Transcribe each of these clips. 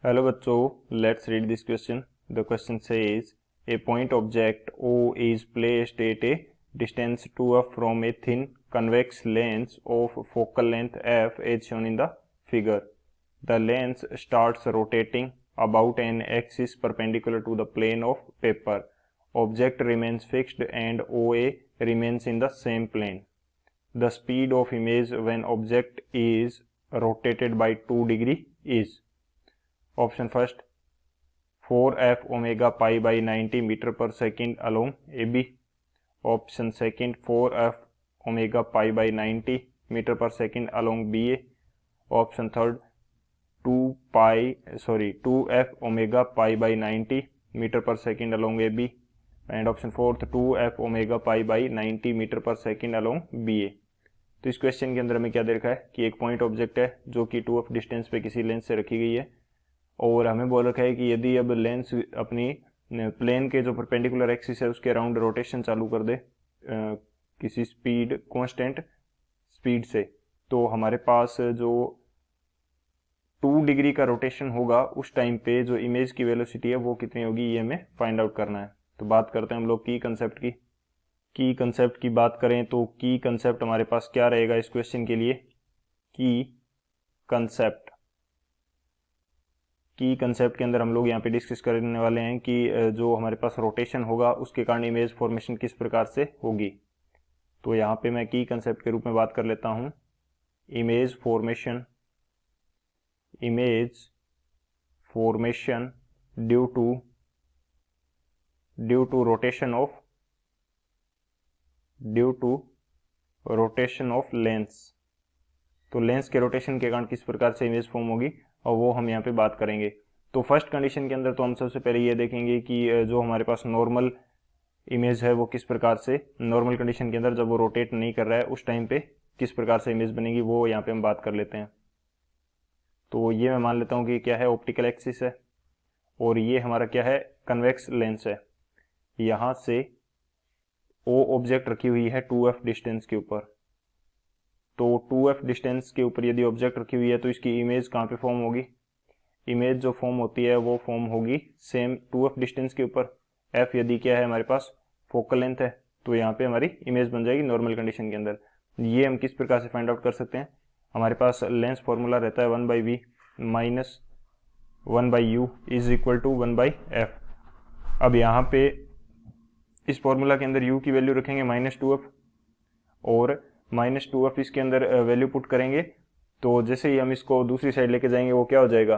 Hello बच्चों, let's read this question. The question says A point object O is placed at a distance 2f from a thin convex lens of focal length f as shown in the figure. The lens starts rotating about an axis perpendicular to the plane of paper. Object remains fixed and OA remains in the same plane. The speed of image when object is rotated by 2 degree is. Option first 4f omega pi by 90 meter per second along AB. Option second 4f omega pi by 90 meter per second along BA. Option third 2f omega pi by 90 meter per second along AB. And option fourth 2f omega pi by 90 meter per second along BA. तो इस question के अंदर हमें क्या दे रखा है कि एक पॉइंट ऑब्जेक्ट है जो कि 2f डिस्टेंस पे किसी लेंस से रखी गई है और हमें बोल रखा है कि यदि अब लेंस अपनी प्लेन के जो परपेंडिकुलर एक्सिस है उसके अराउंड रोटेशन चालू कर दे किसी स्पीड कांस्टेंट स्पीड से, तो हमारे पास जो 2 डिग्री का रोटेशन होगा उस टाइम पे जो इमेज की वेलोसिटी है वो कितनी होगी, ये हमें फाइंड आउट करना है. तो बात करते हैं हम लोग की कंसेप्ट की बात करें तो की कंसेप्ट हमारे पास क्या रहेगा इस क्वेश्चन के लिए. की कंसेप्ट के अंदर हम लोग यहाँ पे डिस्कस करने वाले हैं कि जो हमारे पास रोटेशन होगा उसके कारण इमेज फॉर्मेशन किस प्रकार से होगी. तो यहाँ पे मैं की कंसेप्ट के रूप में बात कर लेता हूँ. Image formation due to rotation of lens. तो लेंस के रोटेशन के कारण किस प्रकार से इमेज फॉर्म होगी और वो हम यहाँ पे बात करेंगे. तो फर्स्ट कंडीशन के अंदर तो हम सबसे पहले ये देखेंगे कि जो हमारे पास नॉर्मल इमेज है वो किस प्रकार से, नॉर्मल कंडीशन के अंदर जब वो रोटेट नहीं कर रहा है उस टाइम पे किस प्रकार से इमेज बनेगी वो यहाँ पे हम बात कर लेते हैं. तो ये मैं मान लेता हूँ कि क्या है, ऑप्टिकल एक्सिस है और ये हमारा क्या है, कन्वेक्स लेंस है. यहाँ से O ऑब्जेक्ट रखी हुई है 2f डिस्टेंस के ऊपर. तो 2f डिस्टेंस के ऊपर यदि ऑब्जेक्ट रखी हुई है तो इसकी इमेज कहाँ पे फॉर्म होगी. इमेज जो फॉर्म होती है वो फॉर्म होगी सेम 2f डिस्टेंस के ऊपर. f यदि क्या है हमारे पास फोकल लेंथ है तो यहाँ पे हमारी इमेज बन जाएगी नॉर्मल कंडीशन के अंदर. ये हम किस प्रकार से फाइंड आउट कर सकते हैं, हमारे पास लेंस फॉर्मूला रहता है 1/v minus 1/u is equal to 1/f. अब यहाँ पे इस फॉर्मूला के अंदर u की वैल्यू रखेंगे -2f और -2f इसके अंदर वैल्यू पुट करेंगे तो जैसे ही हम इसको दूसरी साइड लेके जाएंगे वो क्या हो जाएगा,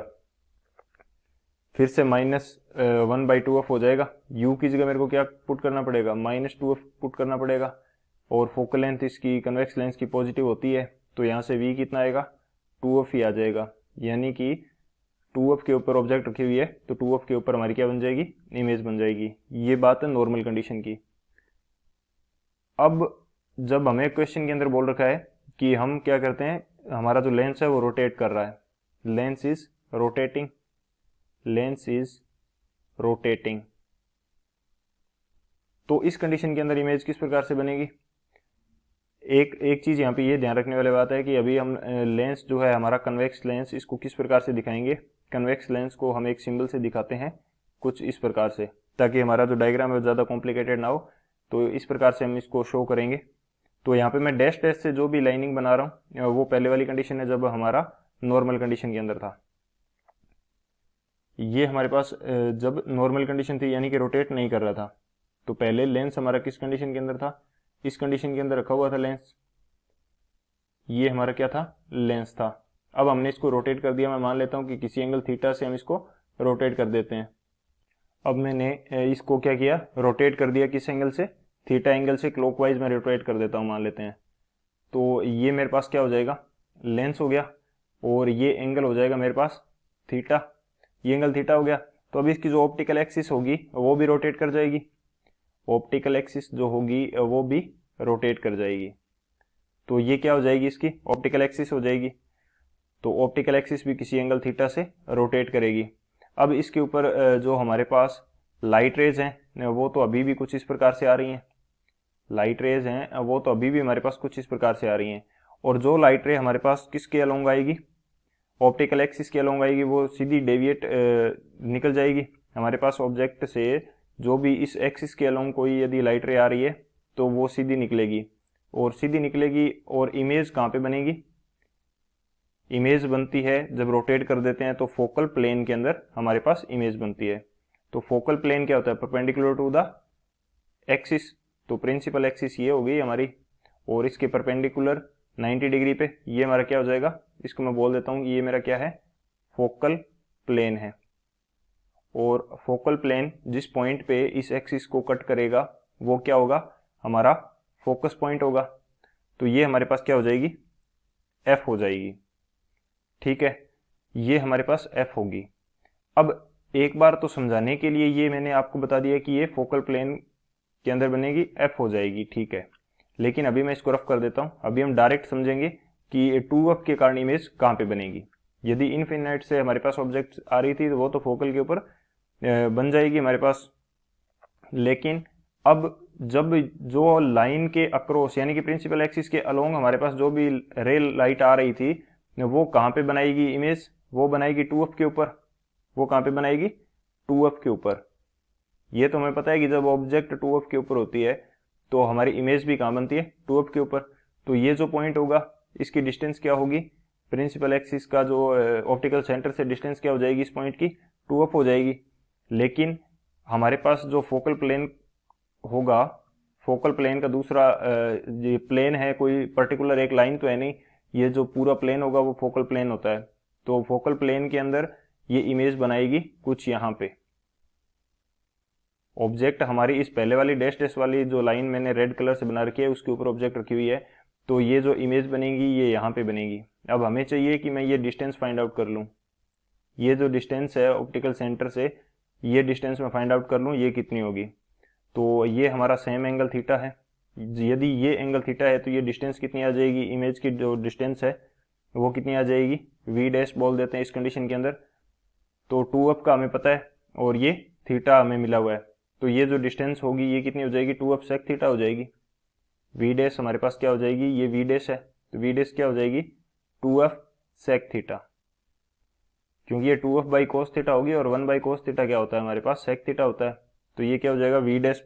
फिर से -1/2f हो जाएगा. u की जगह मेरे को क्या पुट करना पड़ेगा, -2f पुट करना पड़ेगा. और फोकल लेंथ इसकी कन्वेक्स लेंस की पॉजिटिव होती है तो यहाँ से v कितना आएगा, 2f ही आ जाएगा. यानी कि 2f के ऊपर ऑब्जेक्ट रखी हुई है तो 2f के ऊपर हमारी क्या बन जाएगी, इमेज बन जाएगी. ये बात है नॉर्मल कंडीशन की. अब जब हमें क्वेश्चन के अंदर बोल रखा है कि हम क्या करते हैं, हमारा जो लेंस है वो रोटेट कर रहा है, लेंस इज रोटेटिंग. तो इस कंडीशन के अंदर इमेज किस प्रकार से बनेगी. एक चीज यहाँ पे ये ध्यान रखने वाली बात है कि अभी हम लेंस जो है हमारा कन्वेक्स लेंस, इसको किस प्रकार से दिखाएंगे. कन्वेक्स लेंस को हम एक सिंबल से दिखाते हैं कुछ इस प्रकार से, ताकि हमारा जो डायग्राम है वो ज़्यादा कॉम्प्लिकेटेड ना हो. तो इस प्रकार से हम इसको शो करेंगे. तो यहाँ पे मैं डैश डैश से जो भी लाइनिंग बना रहा हूँ वो पहले वाली कंडीशन है जब हमारा नॉर्मल कंडीशन के अंदर था. ये हमारे पास जब नॉर्मल कंडीशन थी यानी कि रोटेट नहीं कर रहा था. तो पहले लेंस हमारा किस कंडीशन के अंदर था, इस कंडीशन के अंदर रखा हुआ था लेंस. ये हमारा क्या था, लेंस था. अब हमने इसको रोटेट कर दिया. मैं मान लेता हूँ कि किसी एंगल थीटा से हम इसको रोटेट कर देते हैं. अब मैंने इसको क्या किया, रोटेट कर दिया किस एंगल से, थीटा एंगल से क्लॉकवाइज में रोटेट कर देता हूँ मान लेते हैं. तो ये मेरे पास क्या हो जाएगा, लेंस हो गया और ये एंगल हो जाएगा मेरे पास थीटा. ये एंगल थीटा हो गया. तो अब इसकी जो ऑप्टिकल एक्सिस होगी वो भी रोटेट कर जाएगी, ऑप्टिकल एक्सिस जो होगी वो भी रोटेट कर जाएगी. तो ये क्या हो जाएगी, इसकी ऑप्टिकल एक्सिस हो जाएगी. तो ऑप्टिकल एक्सिस भी किसी एंगल थीटा से रोटेट करेगी. अब इसके ऊपर जो हमारे पास लाइट रेज हैं वो तो अभी भी कुछ इस प्रकार से आ रही हैं. लाइट रेज हैं वो तो अभी भी हमारे पास कुछ इस प्रकार से आ रही हैं. और जो लाइट रे हमारे पास किसके अलोंग आएगी, ऑप्टिकल एक्सिस के अलोंग आएगी वो सीधी डेविएट निकल जाएगी हमारे पास ऑब्जेक्ट से। जो भी इस एक्सिस के अलोंग कोई यदि लाइट रे आ रही है तो वो सीधी निकलेगी, और सीधी निकलेगी और इमेज कहाँ पे बनेगी? इमेज बनती है जब रोटेट कर देते हैं तो फोकल प्लेन के अंदर हमारे पास इमेज बनती है। तो फोकल प्लेन क्या होता है? Perpendicular to the axis. तो प्रिंसिपल एक्सिस ये हो गई हमारी, और इसके परपेंडिकुलर 90 डिग्री पे ये हमारा क्या हो जाएगा? इसको मैं बोल देता हूँ ये मेरा क्या है? फोकल प्लेन है। और फोकल प्लेन जिस पॉइंट पे इस एक्सिस को कट करेगा वो क्या होगा? हमारा फोकस पॉइंट होगा। तो ये हमारे पास क्या हो जाएगी? एफ हो जाएगी। ठीक है, ये हमारे पास एफ होगी। अब एक बार तो समझाने के लिए ये मैंने आपको बता दिया कि ये फोकल प्लेन के अंदर बनेगी, एफ हो जाएगी, ठीक है। लेकिन अभी मैं इसको रफ कर देता हूँ। अभी हम डायरेक्ट समझेंगे कि 2f के कारण इमेज कहाँ पे बनेगी। यदि इनफिनाइट से हमारे पास ऑब्जेक्ट आ रही थी तो वो तो फोकल के ऊपर बन जाएगी हमारे पास। लेकिन अब जब जो लाइन के अक्रॉस यानी कि प्रिंसिपल एक्सिस के अलोंग हमारे पास जो भी रे लाइट आ रही थी वो कहाँ पे बनाएगी इमेज? वो बनाएगी 2f के ऊपर। वो कहाँ पे बनाएगी? 2f के ऊपर। ये तो हमें पता है कि जब ऑब्जेक्ट 2f के ऊपर होती है तो हमारी इमेज भी कहाँ बनती है? 2f के ऊपर। तो ये जो पॉइंट होगा इसकी डिस्टेंस क्या होगी? प्रिंसिपल एक्सिस का जो ऑप्टिकल सेंटर से डिस्टेंस क्या हो जाएगी इस पॉइंट की? 2f हो जाएगी। लेकिन हमारे पास जो फोकल प्लेन होगा, फोकल प्लेन का दूसरा ये प्लेन है, कोई पर्टिकुलर एक लाइन तो है नहीं, ये जो पूरा प्लेन होगा वो फोकल प्लेन होता है। तो फोकल प्लेन के अंदर ये इमेज बनाएगी कुछ यहाँ पे। ऑब्जेक्ट हमारी इस पहले वाली डैश डैश वाली जो लाइन मैंने रेड कलर से बना रखी है उसके ऊपर ऑब्जेक्ट रखी हुई है, तो ये जो इमेज बनेगी ये यहाँ पे बनेगी। अब हमें चाहिए कि मैं ये डिस्टेंस फाइंड आउट कर लूँ। ये जो डिस्टेंस है ऑप्टिकल सेंटर से, ये डिस्टेंस मैं फाइंड आउट कर लूँ ये कितनी होगी। तो ये हमारा सेम एंगल थीटा है। यदि ये एंगल थीटा है तो ये डिस्टेंस कितनी आ जाएगी? इमेज की जो डिस्टेंस है वो कितनी आ जाएगी? वी डैश बोल देते हैं इस कंडीशन के अंदर। तो 2f का हमें पता है और ये थीटा हमें मिला हुआ है, तो ये जो डिस्टेंस होगी ये कितनी हो जाएगी? 2f sec थीटा हो जाएगी। वी डैश हमारे पास क्या हो जाएगी? ये वी डैश है, तो वी डैश क्या हो जाएगी? 2f sec थीटा, क्योंकि ये 2f बाई कोस थीटा होगी और 1 बाई कोस थीटा क्या होता है हमारे पास? sec थीटा होता है। तो ये क्या हो जाएगा? V dash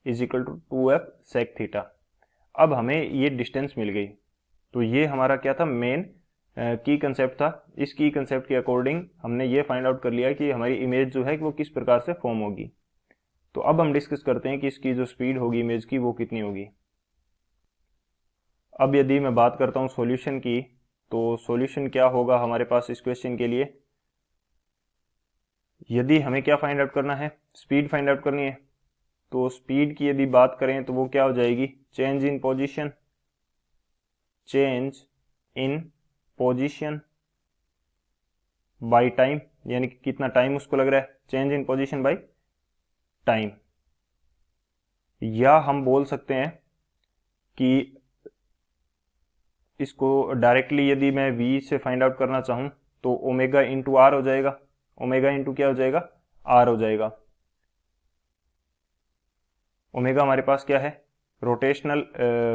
is equal to 2f sec theta. अब हमें ये डिस्टेंस मिल गई, तो ये हमारा क्या था? मेन की कंसेप्ट था। इस की कंसेप्ट के अकॉर्डिंग हमने ये फाइंड आउट कर लिया कि हमारी इमेज जो है वो किस प्रकार से फॉर्म होगी। तो अब हम डिस्कस करते हैं कि इसकी जो स्पीड होगी इमेज की वो कितनी होगी। अब यदि मैं बात करता हूँ सॉल्यूशन की, तो सॉल्यूशन क्या होगा हमारे पास इस क्वेश्चन के लिए? यदि हमें क्या फाइंड आउट करना है? स्पीड फाइंड आउट करनी है। तो स्पीड की यदि बात करें तो वो क्या हो जाएगी? Change in position, change in position by time, यानी कि कितना टाइम उसको लग रहा है, change in position by time. या हम बोल सकते हैं कि इसको डायरेक्टली यदि मैं v से फाइंड आउट करना चाहूं तो ओमेगा इंटू आर हो जाएगा। ओमेगा इंटू क्या हो जाएगा? आर हो जाएगा। ओमेगा हमारे पास क्या है? रोटेशनल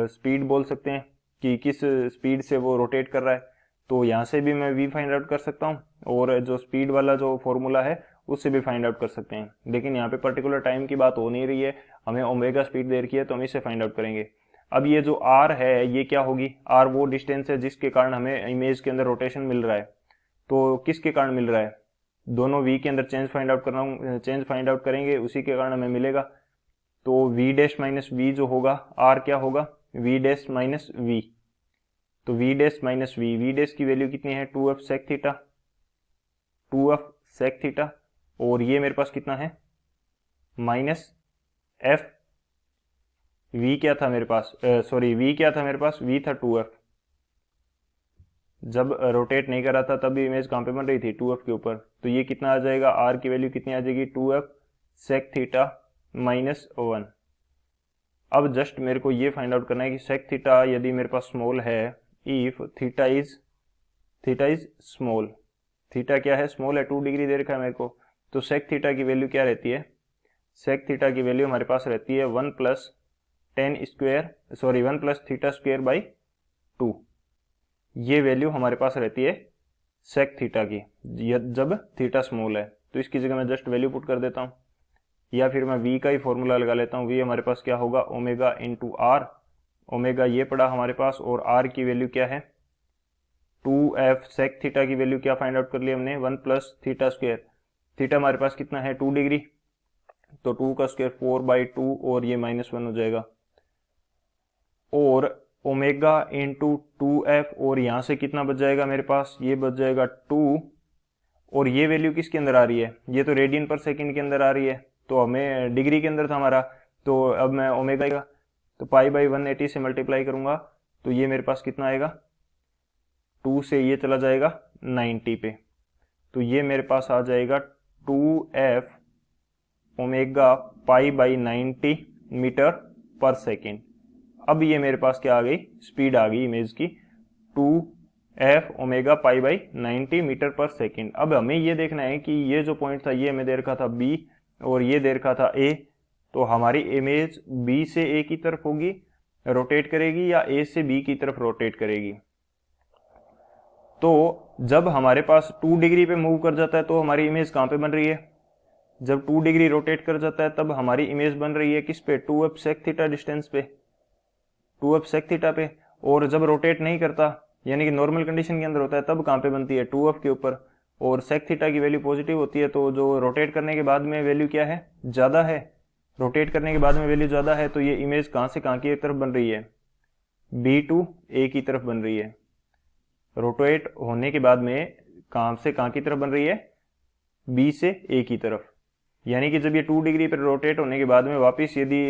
स्पीड बोल सकते हैं कि किस स्पीड से वो रोटेट कर रहा है। तो यहाँ से भी मैं v फाइंड आउट कर सकता हूँ, और जो स्पीड वाला जो फॉर्मूला है उससे भी फाइंड आउट कर सकते हैं। लेकिन यहाँ पे पर्टिकुलर टाइम की बात हो नहीं रही है, हमें ओमेगा स्पीड दे रखी है तो हम इसे फाइंड आउट करेंगे। अब ये जो r है ये क्या होगी? r वो डिस्टेंस है जिसके कारण हमें इमेज के अंदर रोटेशन मिल रहा है। तो किसके कारण मिल रहा है? दोनों v के अंदर चेंज फाइंड आउट करना, चेंज फाइंड आउट करेंगे, उसी के कारण हमें मिलेगा। तो v डैश माइनस वी जो होगा, r क्या होगा? v dash minus v. तो v dash minus v, v dash की वैल्यू कितनी है? 2f sec theta, 2f sec theta. और ये मेरे पास कितना है? Minus f। v क्या था मेरे पास? सॉरी v क्या था मेरे पास? v था 2f। जब रोटेट नहीं कर रहा था तब इमेज कहाँ पे बन रही थी? 2f के ऊपर। तो ये कितना आ जाएगा? r की वैल्यू कितनी आ जाएगी? 2f sec theta minus 1। अब जस्ट मेरे को ये फाइंड आउट करना है कि sec थीटा यदि मेरे पास स्मॉल है, if theta is small, theta क्या है? स्मॉल है, 2 डिग्री दे रखा है मेरे को। तो sec थीटा की वैल्यू क्या रहती है? sec थीटा की वैल्यू हमारे पास रहती है 1 plus one plus theta square by 2। ये वैल्यू हमारे पास रहती है सेक थीटा की, जब थीटा स्मॉल है। तो इसकी जगह मैं जस्ट वैल्यू पुट कर देता हूँ, या फिर मैं v का ही फॉर्मूला लगा लेता हूँ। v हमारे पास क्या होगा, ओमेगा इंटू आर। ओमेगा ये पड़ा हमारे पास, और r की वैल्यू क्या है 2f। सेक थीटा की वैल्यू क्या फाइंड आउट कर लिया हमने, 1 प्लस थीटा स्क्वायर। थीटा हमारे पास कितना है 2 डिग्री, तो 2 का स्क्वायर 4/2, और ये -1 हो जाएगा। और ओमेगा इंटू 2f, और यहाँ से कितना बच जाएगा मेरे पास, ये बच जाएगा 2। और ये वैल्यू किसके अंदर आ रही है, ये तो रेडियन पर सेकंड के अंदर आ रही है, तो हमें डिग्री के अंदर था हमारा। तो अब मैं ओमेगा का तो π/180 से मल्टीप्लाई करूंगा, तो ये मेरे पास कितना आएगा, 2 से ये चला जाएगा 90 पे, तो ये मेरे पास आ जाएगा 2f ओमेगा π/90 मीटर पर सेकेंड। अब ये मेरे पास क्या आ गई, स्पीड आ गई इमेज की 2f ओमेगा π/90 मीटर पर सेकेंड। अब हमें ये देखना है कि ये जो पॉइंट था ये हमें दे रखा था b, और ये दे रखा था a, तो हमारी इमेज b से a की तरफ होगी, रोटेट करेगी, या a से b की तरफ रोटेट करेगी। तो जब हमारे पास 2 डिग्री पे मूव कर जाता है तो हमारी इमेज कहाँ पे बन रही है, जब 2 डिग्री रोटेट कर जाता है तब हमारी इमेज बन रही है किस पे, 2f सेक थीटा डिस्टेंस पे, 2f सेक थीटा पे। और जब रोटेट नहीं करता, यानी कि नॉर्मल कंडीशन के अंदर होता है, तब कहाँ पे बनती है, 2f के ऊपर। और सेक थीटा की वैल्यू पॉजिटिव होती है, तो जो रोटेट करने के बाद में वैल्यू क्या है, ज़्यादा है। रोटेट करने के बाद में वैल्यू ज़्यादा है, तो ये इमेज कहाँ से कहाँ की तरफ बन रही है, b टू a की तरफ बन रही है। रोटेट होने के बाद में कहाँ से कहाँ की तरफ बन रही है, b से a की तरफ। यानी कि जब ये 2 डिग्री पर रोटेट होने के बाद में वापस यदि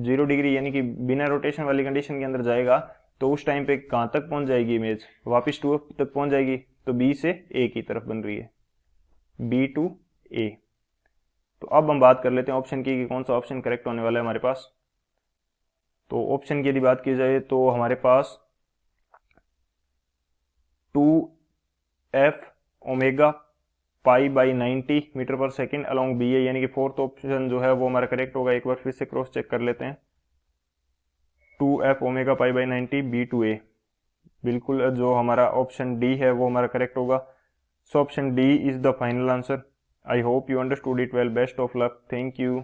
0 डिग्री यानी कि बिना रोटेशन वाली कंडीशन के अंदर जाएगा, तो उस टाइम पे कहाँ तक पहुंच जाएगी इमेज, वापस 2 तक पहुंच जाएगी। तो b से a की तरफ बन रही है, b टू a। तो अब हम बात कर लेते हैं ऑप्शन की कि कौन सा ऑप्शन करेक्ट होने वाला है हमारे पास। तो ऑप्शन की यदि बात की जाए तो हमारे पास 2f ओमेगा π/90 मीटर पर सेकेंड अलॉन्ग बी ए, यानी कि फोर्थ ऑप्शन जो है वो हमारा करेक्ट होगा। एक बार फिर से क्रॉस चेक कर लेते हैं, 2f omega π/90 b to a, बिल्कुल जो हमारा ऑप्शन डी है वो हमारा करेक्ट होगा। So option D is the final answer. I hope you understood it well. Best of luck, thank you.